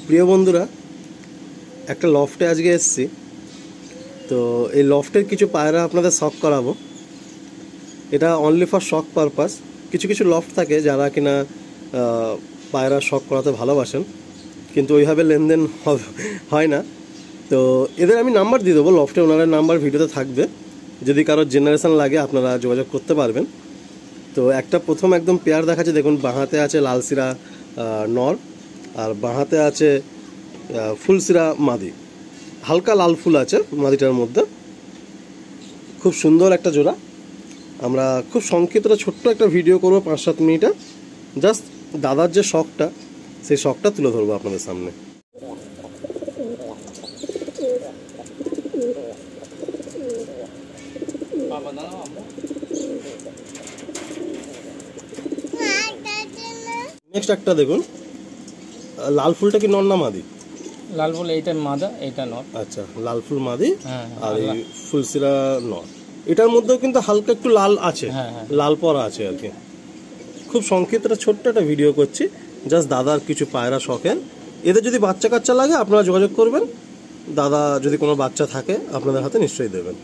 প্রিয় বন্ধুরা, একটা লফটে আজকে এসেছি। তো এই লফটের কিছু পায়রা আপনাদের শখ করাবো। এটা অনলি ফর শখ পারপাস। কিছু কিছু লফট থাকে যারা কিনা পায়রা শখ করাতে ভালোবাসেন, কিন্তু ওইভাবে লেনদেন হয় না। তো এদের আমি নাম্বার দিয়ে দেবো, লফটে ওনাদের নাম্বার ভিডিওতে থাকবে। যদি কারোর জেনারেশন লাগে আপনারা যোগাযোগ করতে পারবেন। তো একটা প্রথম একদম পেয়ার দেখাচ্ছে, দেখুন বাঁহাতে আছে লালসিরা নর, আর বাঁহাতে আছে ফুলসিরা মাদি। হালকা লাল ফুল আছে মাদিটার মধ্যে, খুব সুন্দর একটা জোড়া। আমরা খুব সংক্ষিপ্ত ছোট্ট একটা ভিডিও করবো 5-7 মিনিটে। জাস্ট দাদার যে শখটা, সেই শখটা তুলে ধরবো আপনাদের সামনে। নেক্সট একটা দেখুন, লাল ফুলটা কি নর না মাদি? লাল ফুল এইটা মাদা, এইটা নর। আচ্ছা, লাল ফুল মাদি আর এই ফুলসিরা নর। এটার মধ্যেও কিন্তু হালকা একটু লাল আছে, লাল পরা আছে আর কি। খুব সংক্ষিপ্ত ছোট্ট একটা ভিডিও করছি, জাস্ট দাদার কিছু পায়রা শখের। এদের যদি বাচ্চা কাচ্চা লাগে আপনারা যোগাযোগ করবেন। দাদা যদি কোনো বাচ্চা থাকে আপনাদের হাতে নিশ্চয়ই দেবেন।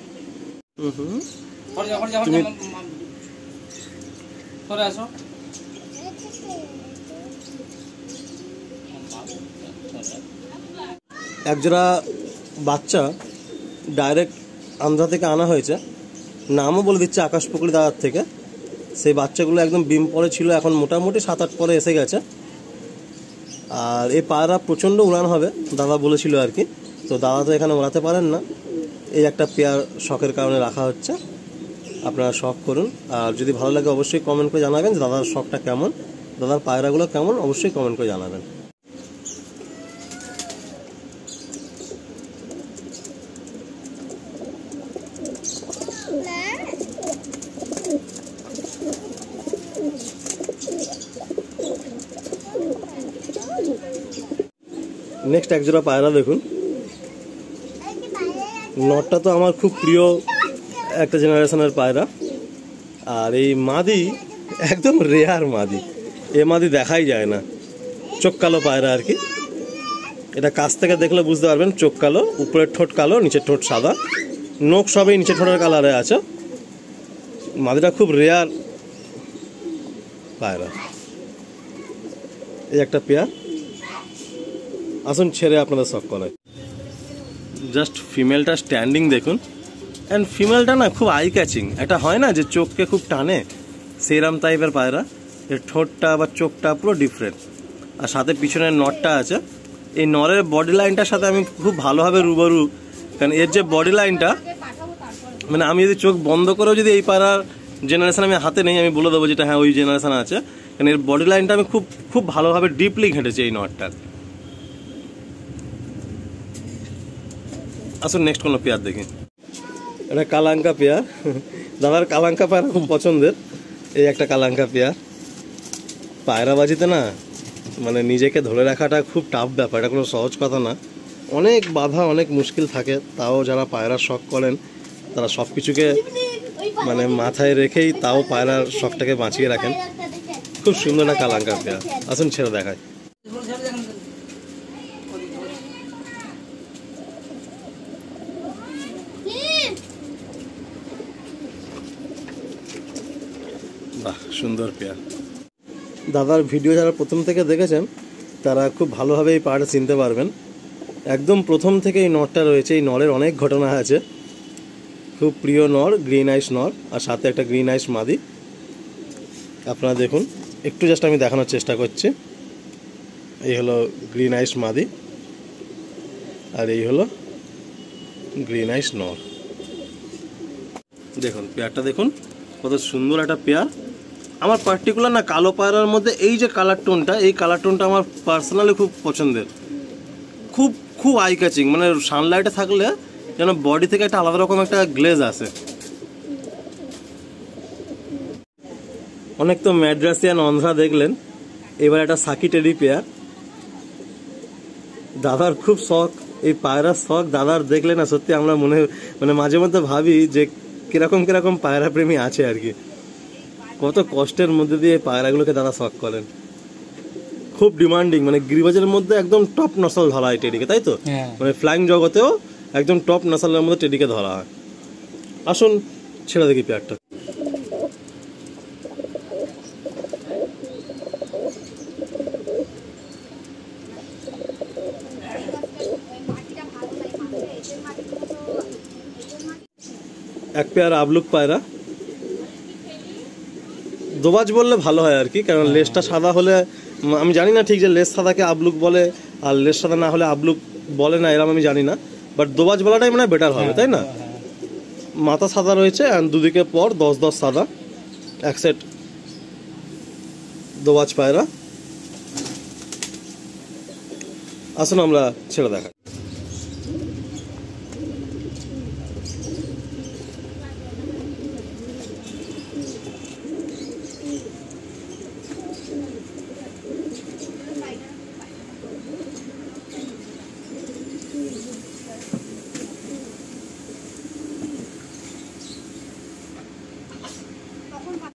একজোড়া বাচ্চা ডাইরেক্ট আন্ধ্রা থেকে আনা হয়েছে, নামও বলে দিচ্ছে আকাশপুকুরি দাদার থেকে। সেই বাচ্চাগুলো একদম ডিম পরে ছিল, এখন মোটামুটি 7-8 পরে এসে গেছে। আর এই পায়রা প্রচণ্ড উড়ান হবে দাদা বলেছিল আর কি। তো দাদা তো এখানে উড়াতে পারেন না, এই একটা পেয়ার শখের কারণে রাখা হচ্ছে। আপনারা শখ করুন, আর যদি ভালো লাগে অবশ্যই কমেন্ট করে জানাবেন যে দাদার শখটা কেমন, দাদার পায়রাগুলো কেমন, অবশ্যই কমেন্ট করে জানাবেন। নেক্সট একজোড়া পায়রা দেখুন, নটটা তো আমার খুব প্রিয় একটা জেনারেশনের পায়রা। আর এই মাদি একদম রেয়ার মাদি, এ মাদি দেখাই যায় না। চোখ কালো পায়রা আর কি। এটা কাছ থেকে দেখলে বুঝতে পারবেন, চোখ কালো, উপরের ঠোঁট কালো, নিচের ঠোঁট সাদা, নখ সবই নিচের ঠোঁটের কালারে আছে। মাদিটা খুব রেয়ার পায়রা। এই একটা পেয়ার, আসুন ছেড়ে আপনাদের শখ করে। জাস্ট ফিমেলটা স্ট্যান্ডিং দেখুন, অ্যান্ড ফিমেলটা না খুব আই ক্যাচিং। এটা হয় না যে চোখকে খুব টানে, সেইরাম টাইপের পায়রা। এর ঠোঁটটা বা চোখটা পুরো ডিফারেন্ট। আর সাথে পিছনের নরটা আছে। এই নরের বডি লাইনটার সাথে আমি খুব ভালোভাবে রুবরু, কারণ এর যে বডি লাইনটা, মানে আমি যদি চোখ বন্ধ করেও যদি এই পায়রার জেনারেশন আমি হাতে নেই, আমি বলে দেবো যেটা হ্যাঁ ওই জেনারেশন আছে। কারণ এর বডি লাইনটা আমি খুব খুব ভালোভাবে ডিপলি ঘেঁটেছি এই নরটার। আসুন নেক্সট কোনো পেয়ার দেখি। এটা কালাঙ্কা পেয়ার, দাদার কালাঙ্কা পায়রা খুব পছন্দের। এই একটা কালাঙ্কা পেয়ার। পায়রাবাজিতে না মানে নিজেকে ধরে রাখাটা খুব টাফ ব্যাপার, এটা কোনো সহজ কথা না। অনেক বাধা, অনেক মুশকিল থাকে। তাও যারা পায়রার শখ করেন তারা সব কিছুকে মানে মাথায় রেখেই তাও পায়রার শখটাকে বাঁচিয়ে রাখেন। খুব সুন্দর একটা কালাঙ্কা পেয়ার। আসুন ছেড়ে দেখায়। বাহ, সুন্দর পেয়ার। দাদার ভিডিও যারা প্রথম থেকে দেখেছেন তারা খুব ভালোভাবে এই পায়রাটা চিনতে পারবেন। একদম প্রথম থেকে এই নরটা রয়েছে। এই নরের অনেক ঘটনা আছে। খুব প্রিয় নর, গ্রিন আইস নর, আর সাথে একটা গ্রিন আইস মাদি। আপনারা দেখুন, একটু জাস্ট আমি দেখানোর চেষ্টা করছি। এই হলো গ্রিন আইস মাদি, আর এই হলো গ্রিন আইস নর। দেখুন পেয়ারটা দেখুন, কত সুন্দর একটা পেয়ার। আমার পার্টিকুলার না কালো পায়রার মধ্যে এই যে কালার টোনটা, এই কালার টোনটা আমার পার্সোনালি খুব পছন্দের। খুব খুব আই ক্যাচিং, মানে সানলাইটে থাকলে যেন বডি থেকে একটা আলাদা রকম একটা গ্লেজ আসে। অনেক তো ম্যাড্রাসিয়ান অন্ধ্রা দেখলেন, এবার একটা সাকি টেডি পেয়ার। দাদার খুব শখ এই পায়রার শখ। দাদার দেখলে না সত্যি আমরা মানে মাঝে মধ্যে ভাবি যে কিরকম কিরকম পায়রা প্রেমী আছে আর কি। কত কষ্টের মধ্যে দিয়ে পায়রাগুলোকে দাদা শখ করেন। খুব ডিমান্ডিং, মানে গিরিবাজের মধ্যে একদম টপ নসল ধরা হয় টেডিকে, তাই তো? হ্যাঁ। মানে ফ্লাইং জগতেও একদম টপ নসলের মধ্যে টেডিকে ধরা হয়। আসুন ছেড়ে দেখি পেয়ারটা। এক পেয়ার আবলুক পায়রা, দোবাজ বললে ভালো হয় আর কি, কারণ লেজটা সাদা হলে আমি জানি না ঠিক যে লেজ সাদাকে আবলুক বলে আর লেজ সাদা না হলে আবলুক বলে না, এরকম আমি জানি না, বাট দোবাজ বলাটাই মানে বেটার হবে, তাই না? মাথা সাদা রয়েছে আর দুদিকে পর 10-10 সাদা, এক সেট দোবাজ পায়রা। আসুন আমরা ছেড়ে দেখা।